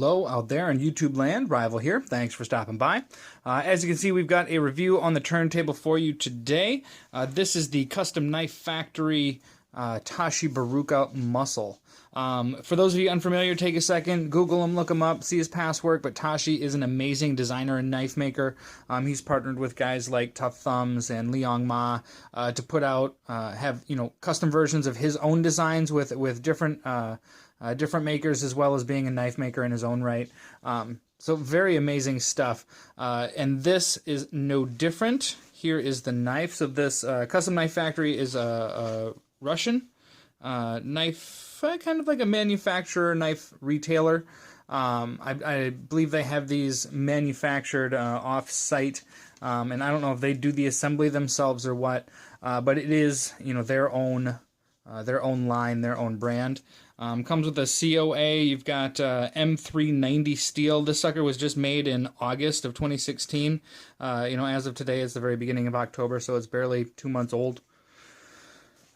Hello out there in YouTube land, Rival here. Thanks for stopping by. As you can see, we've got a review on the turntable for you today. This is the Custom Knife Factory Tashi Bharucha Muscle. For those of you unfamiliar, take a second, Google him, look him up, see his past work, but Tashi is an amazing designer and knife maker. He's partnered with guys like Tough Thumbs and Liang Ma to put out, custom versions of his own designs with different different makers, as well as being a knife maker in his own right. So very amazing stuff. And this is no different. Here is the knife. So this Custom Knife Factory is a Russian knife, kind of like a manufacturer, knife retailer. I believe they have these manufactured off-site, and I don't know if they do the assembly themselves or what, but it is, their own line, their own brand. Comes with a COA. You've got M390 steel. This sucker was just made in August of 2016. As of today, it's the very beginning of October, so it's barely 2 months old.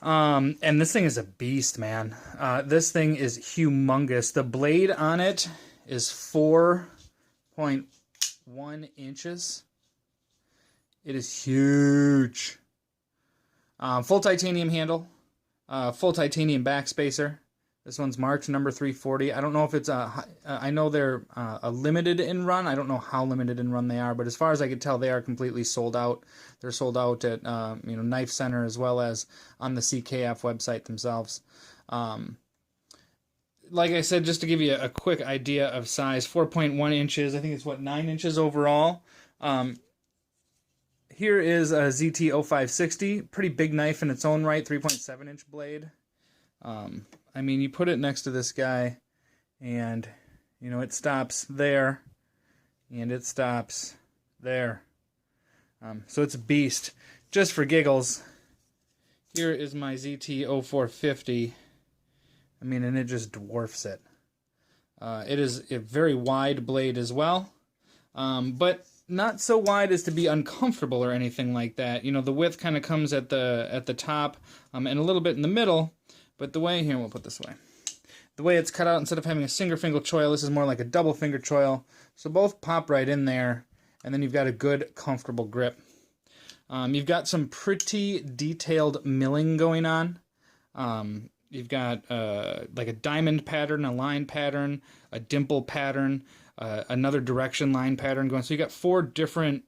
And this thing is a beast, man. This thing is humongous. The blade on it is 4.1 inches. It is huge. Full titanium handle. Full titanium backspacer. This one's marked number 340. I don't know if it's I know they're a limited in run. I don't know how limited in run they are, but as far as I could tell, they are completely sold out. They're sold out at Knife Center as well as on the CKF website themselves. Like I said, just to give you a quick idea of size, 4.1 inches. I think it's 9 inches overall. Here is a ZT-0560, pretty big knife in its own right, 3.7 inch blade. You put it next to this guy, and, it stops there, and it stops there. So it's a beast. Just for giggles, here is my ZT-0450. And it just dwarfs it. It is a very wide blade as well, but not so wide as to be uncomfortable or anything like that. The width kind of comes at the top and a little bit in the middle. But the way, here, we'll put this away. The way it's cut out, instead of having a single finger choil, this is more like a double finger choil. So both pop right in there, and then you've got a good, comfortable grip. You've got some pretty detailed milling going on. You've got like a diamond pattern, a line pattern, a dimple pattern, another direction line pattern going. So you've got 4 different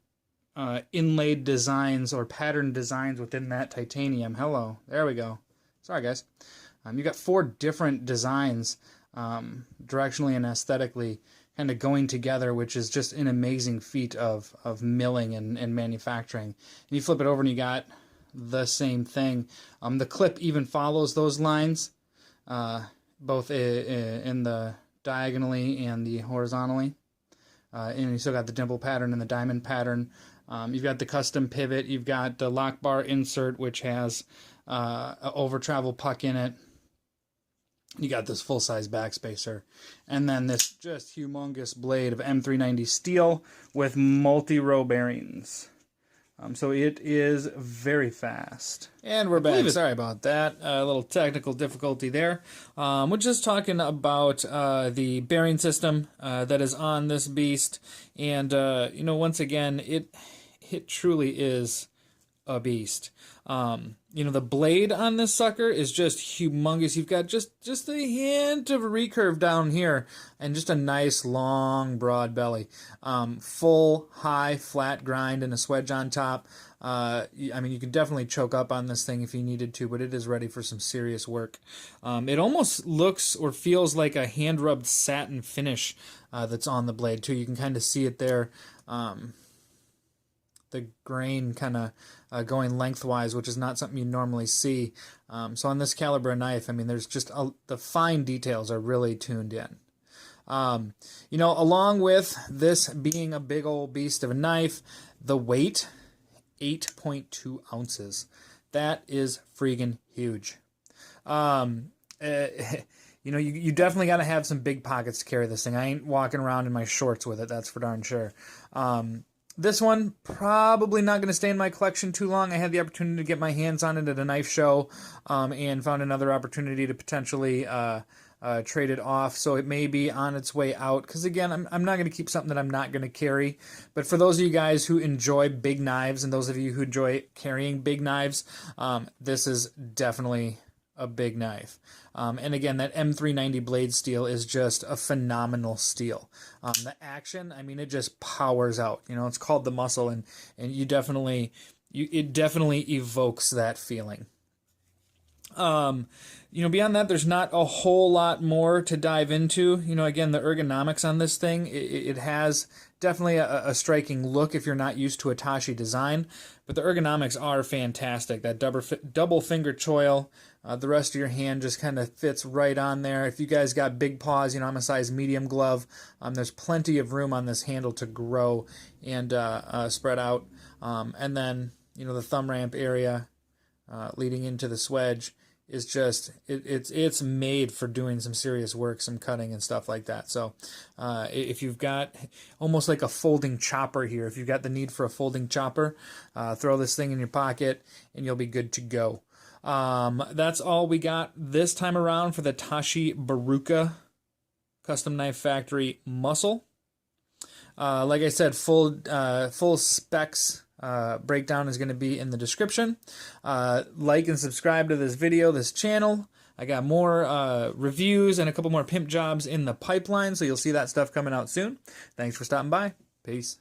inlaid designs or pattern designs within that titanium. Hello, there we go. Sorry, guys. You've got 4 different designs, directionally and aesthetically, kind of going together, which is just an amazing feat of milling and manufacturing. And you flip it over and you got the same thing. The clip even follows those lines, both in the diagonally and the horizontally. And you still got the dimple pattern and the diamond pattern. You've got the custom pivot. You've got the lock bar insert, which has an over travel puck in it. You got this full-size backspacer, and then this just humongous blade of M390 steel with multi-row bearings. So it is very fast. And we're back. Sorry about that. A little technical difficulty there. We're just talking about the bearing system that is on this beast, and once again, it truly is a beast. The blade on this sucker is just humongous. You've got just a hint of a recurve down here and just a nice long broad belly. Full high flat grind and a swedge on top. You could definitely choke up on this thing if you needed to, but it is ready for some serious work. It almost looks or feels like a hand rubbed satin finish that's on the blade too. You can kind of see it there. The grain kind of going lengthwise, which is not something you normally see. So on this caliber knife, there's just the fine details are really tuned in. Along with this being a big old beast of a knife, the weight, 8.2 ounces. That is freaking huge. You definitely got to have some big pockets to carry this thing. I ain't walking around in my shorts with it, that's for darn sure. This one, probably not going to stay in my collection too long. I had the opportunity to get my hands on it at a knife show, and found another opportunity to potentially traded off, so it may be on its way out. Because again, I'm not going to keep something that I'm not going to carry. But for those of you guys who enjoy big knives, and those of you who enjoy carrying big knives, this is definitely a big knife. And again, that M390 blade steel is just a phenomenal steel. The action, I mean, it just powers out. You know, it's called the Muscle, and it definitely evokes that feeling. You know, beyond that, there's not a whole lot more to dive into. You know, again, the ergonomics on this thing, it has definitely a striking look if you're not used to a Tashi design, but the ergonomics are fantastic. That double finger choil, the rest of your hand just kind of fits right on there. If you guys got big paws, you know, I'm a size medium glove, there's plenty of room on this handle to grow and spread out. And then, you know, the thumb ramp area leading into the swedge is just, it's made for doing some serious work, some cutting and stuff like that. So if you've got almost like a folding chopper here, if you've got the need for a folding chopper, throw this thing in your pocket and you'll be good to go. That's all we got this time around for the Tashi Bharucha Custom Knife Factory Muscle. Like I said, full specs breakdown is going to be in the description. Like and subscribe to this video, this channel. I got more reviews and a couple more pimp jobs in the pipeline, so you'll see that stuff coming out soon. Thanks for stopping by. Peace.